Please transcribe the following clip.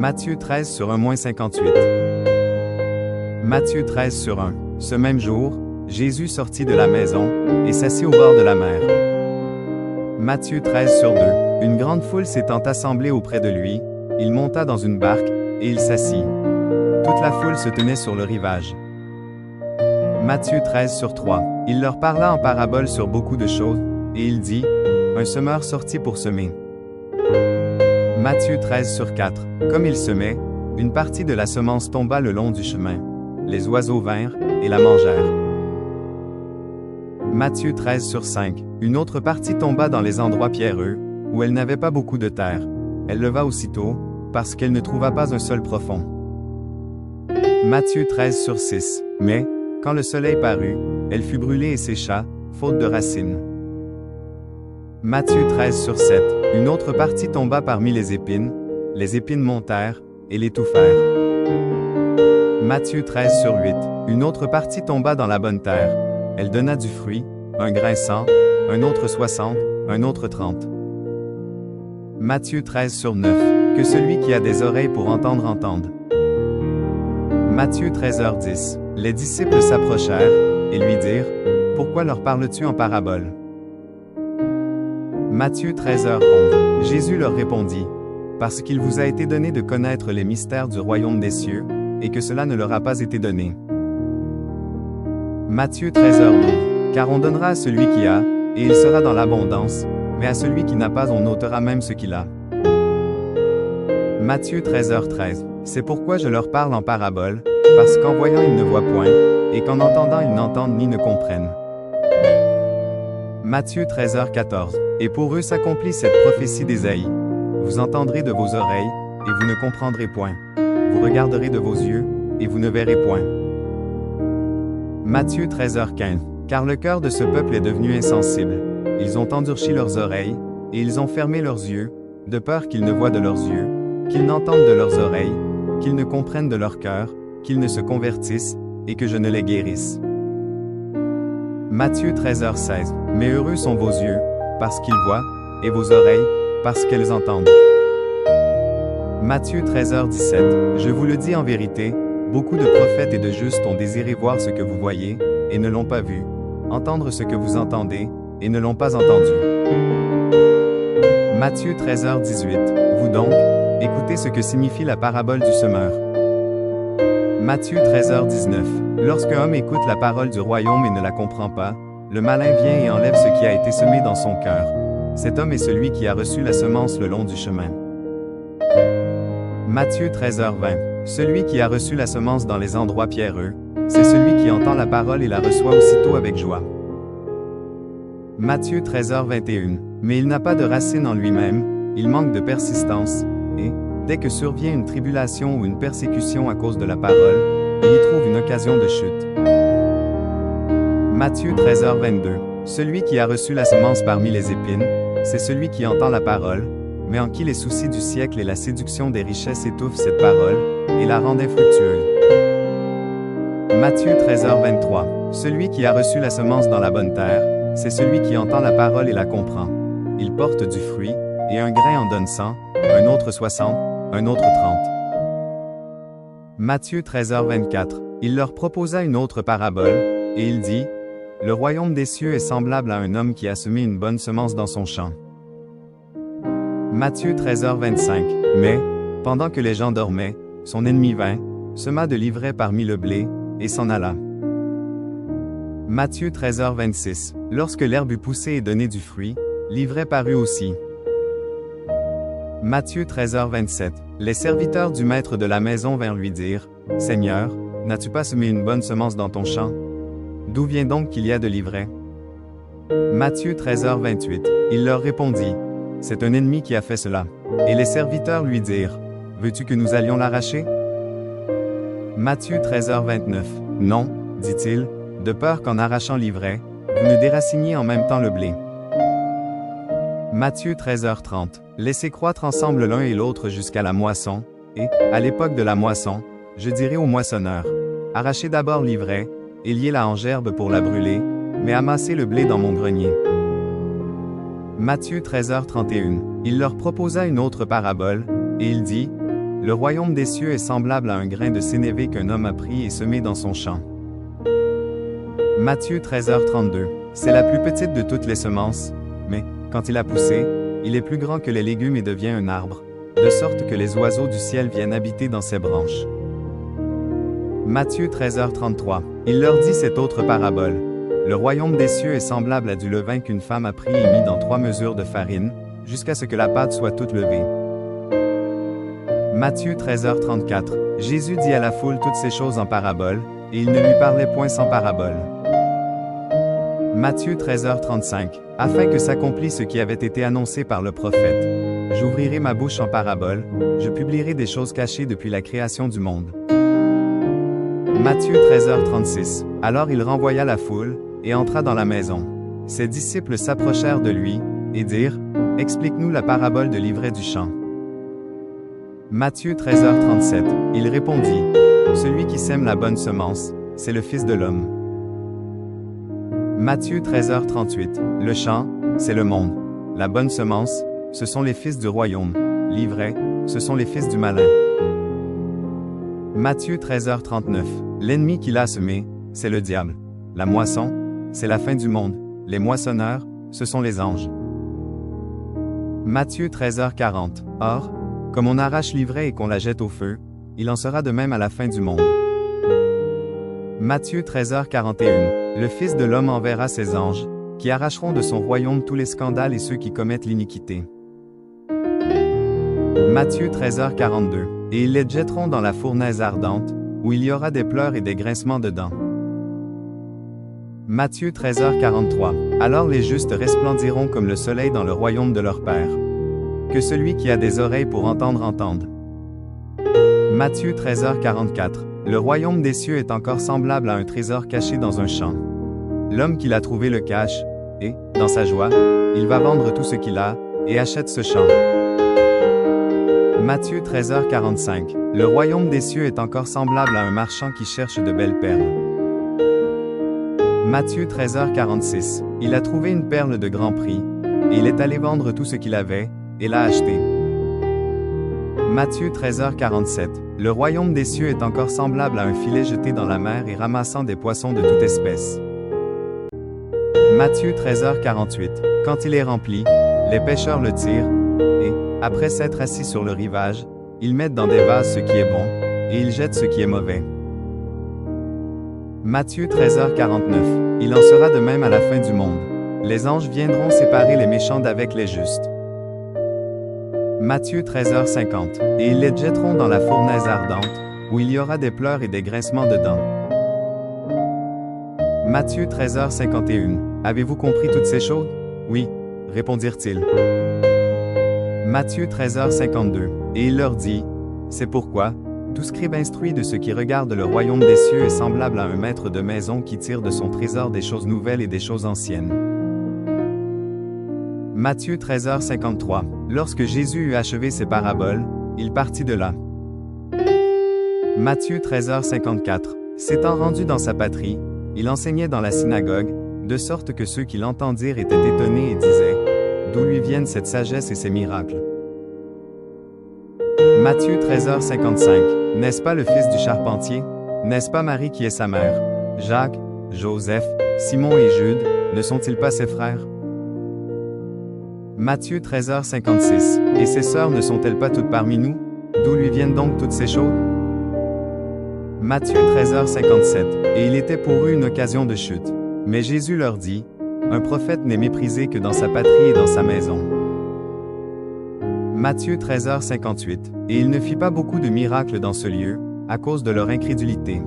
Matthieu 13 sur 1-58. Matthieu 13 sur 1. Ce même jour, Jésus sortit de la maison et s'assit au bord de la mer. Matthieu 13 sur 2. Une grande foule s'étant assemblée auprès de lui, il monta dans une barque et il s'assit. Toute la foule se tenait sur le rivage. Matthieu 13 sur 3. Il leur parla en parabole sur beaucoup de choses, et il dit, un semeur sortit pour semer. Matthieu 13 sur 4. Comme il semait, une partie de la semence tomba le long du chemin. Les oiseaux vinrent et la mangèrent. Matthieu 13 sur 5. Une autre partie tomba dans les endroits pierreux, où elle n'avait pas beaucoup de terre. Elle leva aussitôt, parce qu'elle ne trouva pas un sol profond. Matthieu 13 sur 6. Mais, quand le soleil parut, elle fut brûlée et sécha, faute de racines. Matthieu 13 sur 7. Une autre partie tomba parmi les épines montèrent, et l'étouffèrent. Matthieu 13 sur 8. Une autre partie tomba dans la bonne terre. Elle donna du fruit, un grain 100, un autre 60, un autre 30. Matthieu 13 sur 9. Que celui qui a des oreilles pour entendre entende. Matthieu 13h10. Les disciples s'approchèrent, et lui dirent, pourquoi leur parles-tu en parabole? Matthieu 13h11. Jésus leur répondit, parce qu'il vous a été donné de connaître les mystères du royaume des cieux, et que cela ne leur a pas été donné. Matthieu 13h12. Car on donnera à celui qui a, et il sera dans l'abondance, mais à celui qui n'a pas on ôtera même ce qu'il a. Matthieu 13h13. C'est pourquoi je leur parle en parabole, parce qu'en voyant ils ne voient point, et qu'en entendant ils n'entendent ni ne comprennent. Matthieu 13h14. Et pour eux s'accomplit cette prophétie d'Ésaïe. Vous entendrez de vos oreilles, et vous ne comprendrez point. Vous regarderez de vos yeux, et vous ne verrez point. Matthieu 13h15. Car le cœur de ce peuple est devenu insensible. Ils ont endurci leurs oreilles, et ils ont fermé leurs yeux, de peur qu'ils ne voient de leurs yeux, qu'ils n'entendent de leurs oreilles, qu'ils ne comprennent de leur cœur, qu'ils ne se convertissent, et que je ne les guérisse. Matthieu 13h16. Mais heureux sont vos yeux, parce qu'ils voient, et vos oreilles, parce qu'elles entendent. Matthieu 13h17. Je vous le dis en vérité, beaucoup de prophètes et de justes ont désiré voir ce que vous voyez, et ne l'ont pas vu, entendre ce que vous entendez, et ne l'ont pas entendu. Matthieu 13h18. Vous donc, écoutez ce que signifie la parabole du semeur. Matthieu 13h19. Lorsqu'un homme écoute la parole du royaume et ne la comprend pas, le malin vient et enlève ce qui a été semé dans son cœur. Cet homme est celui qui a reçu la semence le long du chemin. Matthieu 13h20. Celui qui a reçu la semence dans les endroits pierreux, c'est celui qui entend la parole et la reçoit aussitôt avec joie. Matthieu 13h21. Mais il n'a pas de racine en lui-même, il manque de persistance, et, dès que survient une tribulation ou une persécution à cause de la parole, il y trouve une occasion de chute. Matthieu 13h22. Celui qui a reçu la semence parmi les épines, c'est celui qui entend la parole, mais en qui les soucis du siècle et la séduction des richesses étouffent cette parole, et la rendent infructueuse. Matthieu 13h23. Celui qui a reçu la semence dans la bonne terre, c'est celui qui entend la parole et la comprend. Il porte du fruit, et un grain en donne 100, un autre 60, un autre 30. Matthieu 13h24. Il leur proposa une autre parabole, et il dit, le royaume des cieux est semblable à un homme qui a semé une bonne semence dans son champ. Matthieu 13h25. Mais, pendant que les gens dormaient, son ennemi vint, sema de l'ivraie parmi le blé, et s'en alla. Matthieu 13h26. Lorsque l'herbe eut poussé et donné du fruit, l'ivraie parut aussi. Matthieu 13h27. Les serviteurs du maître de la maison vinrent lui dire, Seigneur, n'as-tu pas semé une bonne semence dans ton champ? D'où vient donc qu'il y a de l'ivraie? Matthieu 13h28. Il leur répondit, c'est un ennemi qui a fait cela. Et les serviteurs lui dirent, veux-tu que nous allions l'arracher? Matthieu 13h29. Non, dit-il, de peur qu'en arrachant l'ivraie, vous ne déraciniez en même temps le blé. Matthieu 13h30. Laissez croître ensemble l'un et l'autre jusqu'à la moisson, et, à l'époque de la moisson, je dirai aux moissonneurs, arrachez d'abord l'ivraie, et liez-la en gerbe pour la brûler, mais amassez le blé dans mon grenier. Matthieu 13h31. Il leur proposa une autre parabole, et il dit, le royaume des cieux est semblable à un grain de sénévé qu'un homme a pris et semé dans son champ. Matthieu 13h32. C'est la plus petite de toutes les semences, mais, quand il a poussé, il est plus grand que les légumes et devient un arbre, de sorte que les oiseaux du ciel viennent habiter dans ses branches. Matthieu 13h33. Il leur dit cette autre parabole. Le royaume des cieux est semblable à du levain qu'une femme a pris et mis dans 3 mesures de farine, jusqu'à ce que la pâte soit toute levée. Matthieu 13h34. Jésus dit à la foule toutes ces choses en parabole, et il ne lui parlait point sans parabole. Matthieu 13h35. Afin que s'accomplisse ce qui avait été annoncé par le prophète. J'ouvrirai ma bouche en parabole, je publierai des choses cachées depuis la création du monde. Matthieu 13h36. Alors il renvoya la foule, et entra dans la maison. Ses disciples s'approchèrent de lui, et dirent, « Explique-nous la parabole de l'ivraie du champ. » Matthieu 13h37. Il répondit, « Celui qui sème la bonne semence, c'est le Fils de l'homme. » Matthieu 13h38. Le champ, c'est le monde. La bonne semence, ce sont les fils du royaume. L'ivraie, ce sont les fils du malin. Matthieu 13h39. L'ennemi qui l'a semé, c'est le diable. La moisson, c'est la fin du monde. Les moissonneurs, ce sont les anges. Matthieu 13h40. Or, comme on arrache l'ivraie et qu'on la jette au feu, il en sera de même à la fin du monde. Matthieu 13h41. Le Fils de l'homme enverra ses anges, qui arracheront de son royaume tous les scandales et ceux qui commettent l'iniquité. Matthieu 13h42. Et ils les jetteront dans la fournaise ardente, où il y aura des pleurs et des grincements de dents. Matthieu 13h43. Alors les justes resplendiront comme le soleil dans le royaume de leur Père. Que celui qui a des oreilles pour entendre entende. Matthieu 13h44. Le royaume des cieux est encore semblable à un trésor caché dans un champ. L'homme qui l'a trouvé le cache, et, dans sa joie, il va vendre tout ce qu'il a, et achète ce champ. Matthieu 13h45. Le royaume des cieux est encore semblable à un marchand qui cherche de belles perles. Matthieu 13h46. Il a trouvé une perle de grand prix, et il est allé vendre tout ce qu'il avait, et l'a achetée. Matthieu 13h47. Le royaume des cieux est encore semblable à un filet jeté dans la mer et ramassant des poissons de toute espèce. Matthieu 13h48. Quand il est rempli, les pêcheurs le tirent, et, après s'être assis sur le rivage, ils mettent dans des vases ce qui est bon, et ils jettent ce qui est mauvais. Matthieu 13h49. Il en sera de même à la fin du monde. Les anges viendront séparer les méchants d'avec les justes. Matthieu 13h50. Et ils les jetteront dans la fournaise ardente, où il y aura des pleurs et des grincements de dents. Matthieu 13h51. Avez-vous compris toutes ces choses? Oui, répondirent-ils. Matthieu 13h52. Et il leur dit, c'est pourquoi, tout scribe instruit de ce qui regarde le royaume des cieux est semblable à un maître de maison qui tire de son trésor des choses nouvelles et des choses anciennes. Matthieu 13h53. Lorsque Jésus eut achevé ses paraboles, il partit de là. Matthieu 13h54. S'étant rendu dans sa patrie, il enseignait dans la synagogue, de sorte que ceux qui l'entendirent étaient étonnés et disaient, « D'où lui viennent cette sagesse et ces miracles? » Matthieu 13h55. N'est-ce pas le fils du charpentier? N'est-ce pas Marie qui est sa mère? Jacques, Joseph, Simon et Jude, ne sont-ils pas ses frères? Matthieu 13h56. Et ses sœurs ne sont-elles pas toutes parmi nous? D'où lui viennent donc toutes ces choses? Matthieu 13h57. Et il était pour eux une occasion de chute. Mais Jésus leur dit, un prophète n'est méprisé que dans sa patrie et dans sa maison. Matthieu 13h58. Et il ne fit pas beaucoup de miracles dans ce lieu, à cause de leur incrédulité.